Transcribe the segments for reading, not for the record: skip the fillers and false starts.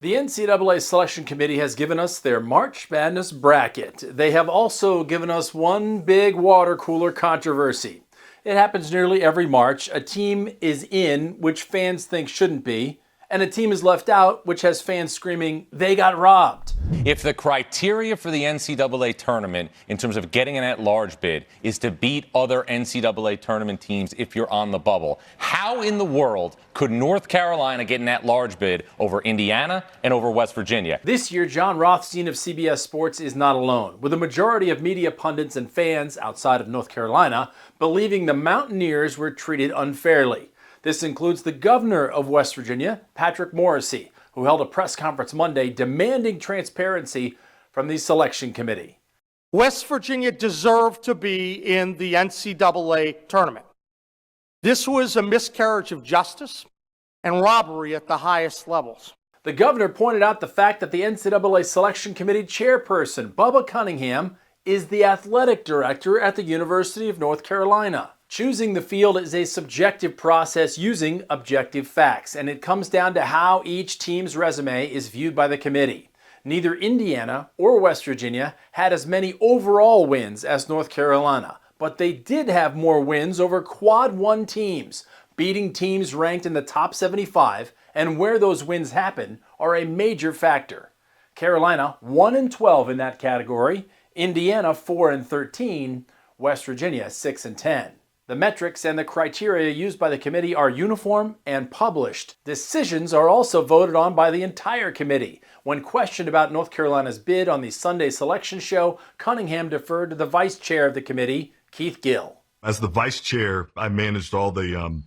The NCAA Selection Committee has given us their March Madness bracket. They have also given us one big water cooler controversy. It happens nearly every March. A team is in, which fans think shouldn't be, and a team is left out, which has fans screaming, they got robbed. If the criteria for the NCAA tournament in terms of getting an at-large bid is to beat other NCAA tournament teams if you're on the bubble, how in the world could North Carolina get an at-large bid over Indiana and over West Virginia? This year, John Rothstein of CBS Sports is not alone, with a majority of media pundits and fans outside of North Carolina believing the Mountaineers were treated unfairly. This includes the governor of West Virginia, Patrick Morrisey, who held a press conference Monday demanding transparency from the selection committee. West Virginia deserved to be in the NCAA tournament. This was a miscarriage of justice and robbery at the highest levels. The governor pointed out the fact that the NCAA selection committee chairperson, Bubba Cunningham, is the athletic director at the University of North Carolina. Choosing the field is a subjective process using objective facts, and it comes down to how each team's resume is viewed by the committee. Neither Indiana or West Virginia had as many overall wins as North Carolina, but they did have more wins over Quad 1 teams, beating teams ranked in the top 75, and where those wins happen are a major factor. Carolina 1-12 in that category, Indiana 4-13, West Virginia 6-10. The metrics and the criteria used by the committee are uniform and published. Decisions are also voted on by the entire committee. When questioned about North Carolina's bid on the Sunday selection show, Cunningham deferred to the vice chair of the committee, Keith Gill. As the vice chair, I managed all the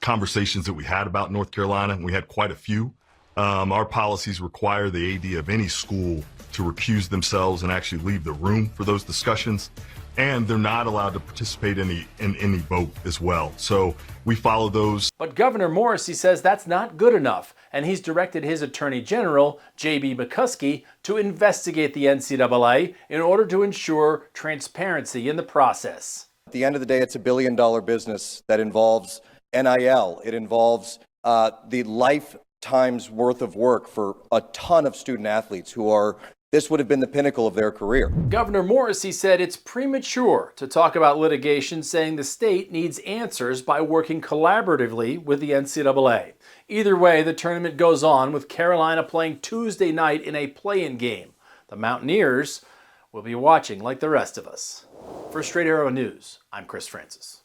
conversations that we had about North Carolina, and we had quite a few. Our policies require the AD of any school to recuse themselves and actually leave the room for those discussions. And they're not allowed to participate in any vote as well. So we follow those. But Governor Morrisey says that's not good enough, and he's directed his Attorney General, J.B. McCuskey, to investigate the NCAA in order to ensure transparency in the process. At the end of the day, it's a billion-dollar business that involves NIL. It involves the lifetime's worth of work for a ton of student athletes who are this would have been the pinnacle of their career. Governor Morrisey said it's premature to talk about litigation, saying the state needs answers by working collaboratively with the NCAA. Either way, the tournament goes on with Carolina playing Tuesday night in a play-in game. The Mountaineers will be watching like the rest of us. For Straight Arrow News, I'm Chris Francis.